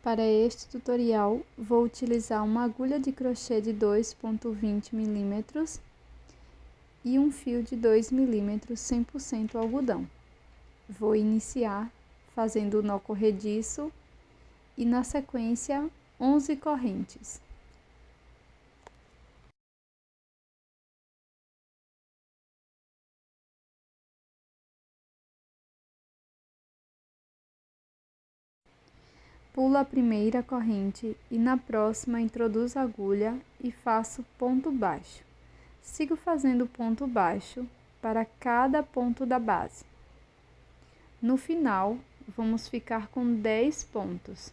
Para este tutorial, vou utilizar uma agulha de crochê de 2,20 mm e um fio de 2 mm 100% algodão. Vou iniciar fazendo o nó corrediço e, na sequência, 11 correntes. Pulo a primeira corrente e na próxima introduzo a agulha e faço ponto baixo. Sigo fazendo ponto baixo para cada ponto da base. No final, vamos ficar com 10 pontos.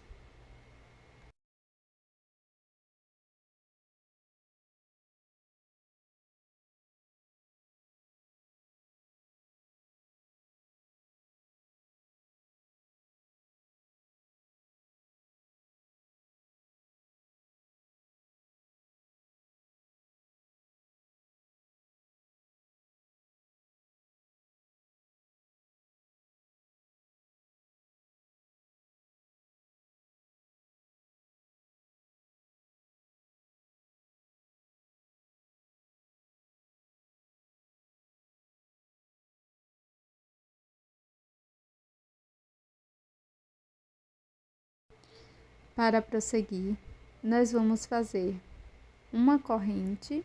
Para prosseguir, nós vamos fazer uma corrente,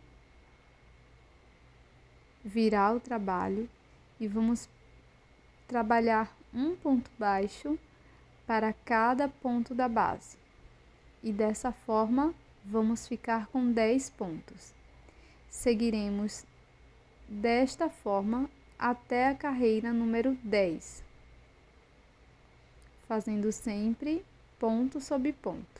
virar o trabalho e vamos trabalhar um ponto baixo para cada ponto da base. E dessa forma, vamos ficar com 10 pontos. Seguiremos desta forma até a carreira número 10, fazendo sempre ponto sobre ponto.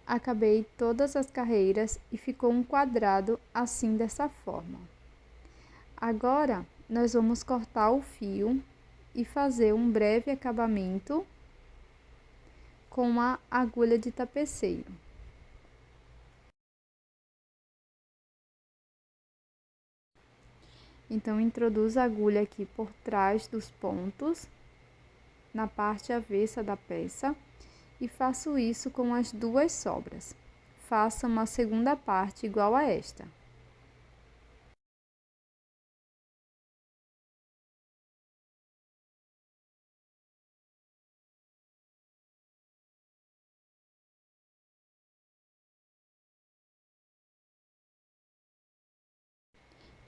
Acabei todas as carreiras e ficou um quadrado assim dessa forma. Agora, nós vamos cortar o fio e fazer um breve acabamento com a agulha de tapeceiro. Então, introduzo a agulha aqui por trás dos pontos, na parte avessa da peça, e faço isso com as duas sobras. Faça uma segunda parte igual a esta.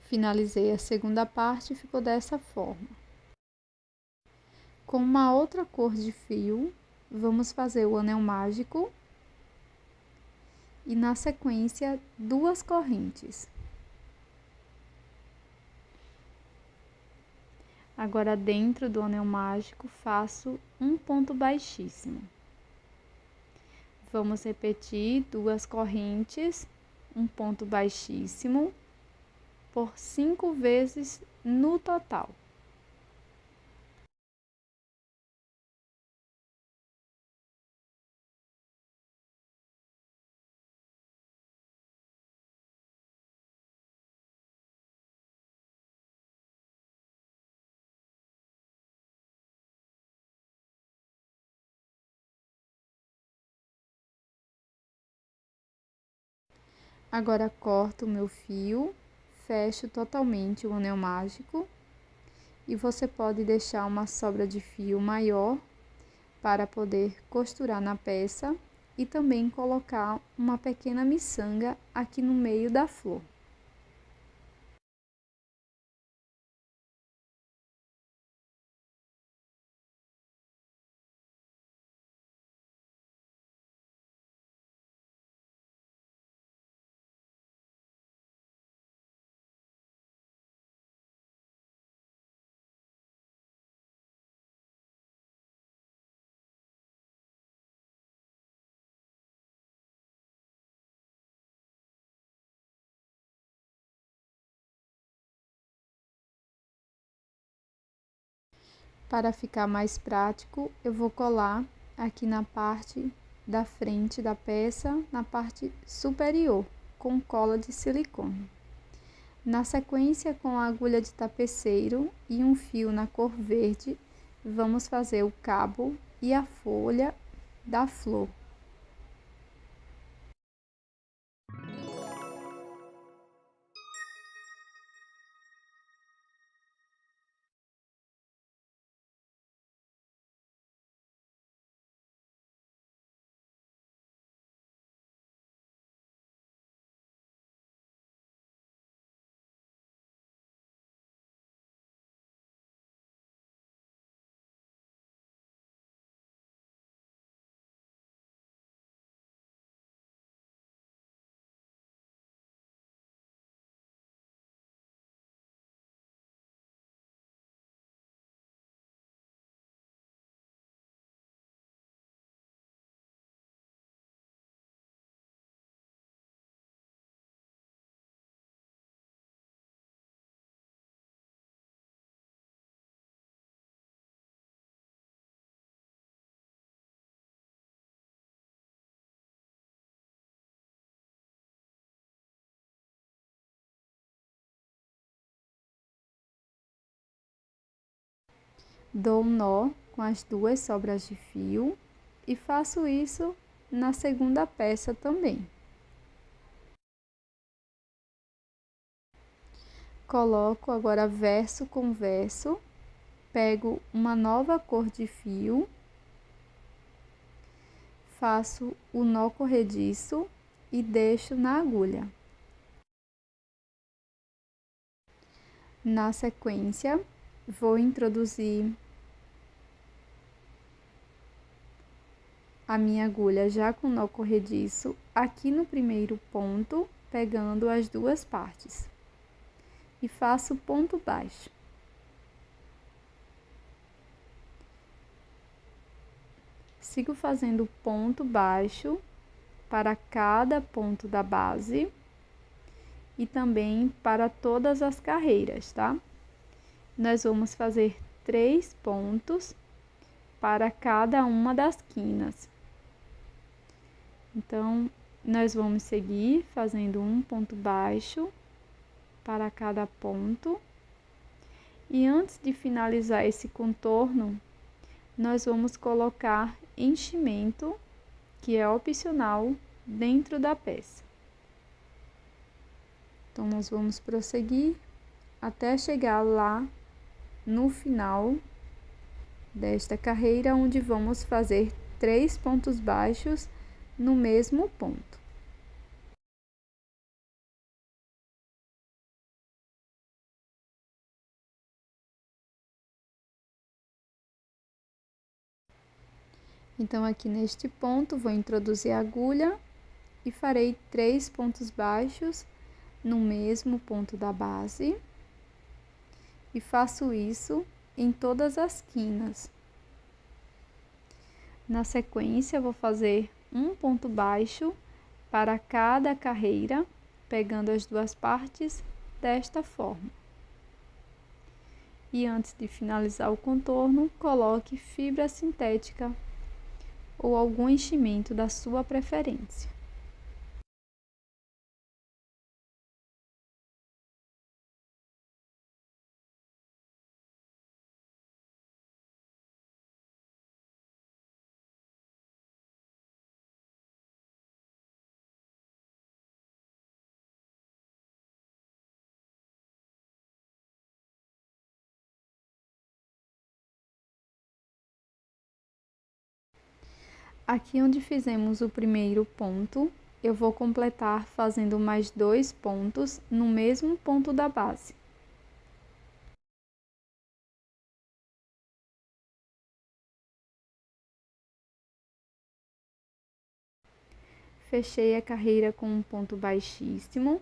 Finalizei a segunda parte e ficou dessa forma. Com uma outra cor de fio, vamos fazer o anel mágico e, na sequência, 2 correntes. Agora, dentro do anel mágico, faço um ponto baixíssimo. Vamos repetir 2 correntes, um ponto baixíssimo, por 5 vezes no total. Agora, corto o meu fio, fecho totalmente o anel mágico e você pode deixar uma sobra de fio maior para poder costurar na peça e também colocar uma pequena miçanga aqui no meio da flor. Para ficar mais prático, eu vou colar aqui na parte da frente da peça, na parte superior, com cola de silicone. Na sequência, com a agulha de tapeceiro e um fio na cor verde, vamos fazer o cabo e a folha da flor. Dou um nó com as duas sobras de fio e faço isso na segunda peça também. Coloco agora verso com verso, pego uma nova cor de fio, faço o nó corrediço e deixo na agulha. Na sequência, vou introduzir a minha agulha já com nó corrediço aqui no primeiro ponto, pegando as duas partes. E faço ponto baixo. Sigo fazendo ponto baixo para cada ponto da base e também para todas as carreiras, tá? Nós vamos fazer 3 pontos para cada uma das quinas. Então, nós vamos seguir fazendo um ponto baixo para cada ponto. E antes de finalizar esse contorno, nós vamos colocar enchimento, que é opcional, dentro da peça. Então, nós vamos prosseguir até chegar lá no final desta carreira, onde vamos fazer 3 pontos baixos no mesmo ponto. Então, aqui neste ponto, vou introduzir a agulha e farei 3 pontos baixos no mesmo ponto da base. E faço isso em todas as quinas. Na sequência, vou fazer um ponto baixo para cada carreira, pegando as duas partes desta forma. E antes de finalizar o contorno, coloque fibra sintética ou algum enchimento da sua preferência. Aqui onde fizemos o primeiro ponto, eu vou completar fazendo mais 2 pontos no mesmo ponto da base. Fechei a carreira com um ponto baixíssimo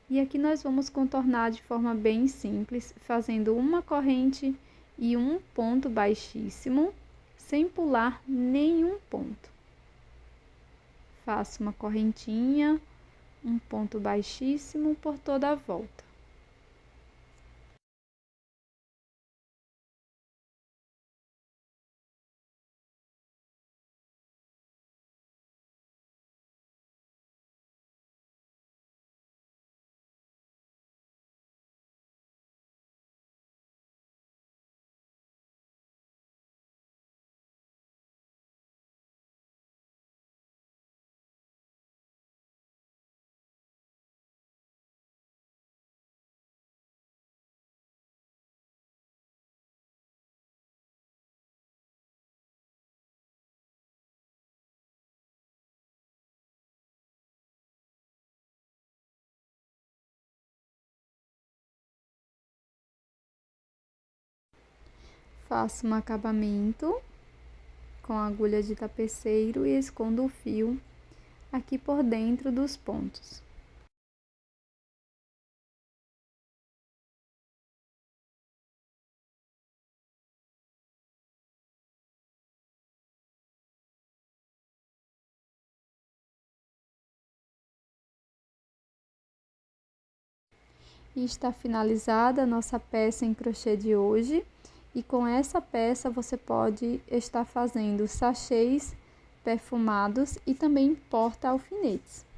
e aqui nós vamos contornar de forma bem simples, fazendo uma corrente e um ponto baixíssimo, sem pular nenhum ponto. Faço uma correntinha, um ponto baixíssimo por toda a volta. Faço um acabamento com a agulha de tapeceiro e escondo o fio aqui por dentro dos pontos. E está finalizada a nossa peça em crochê de hoje. E com essa peça você pode estar fazendo sachês perfumados e também porta-alfinetes.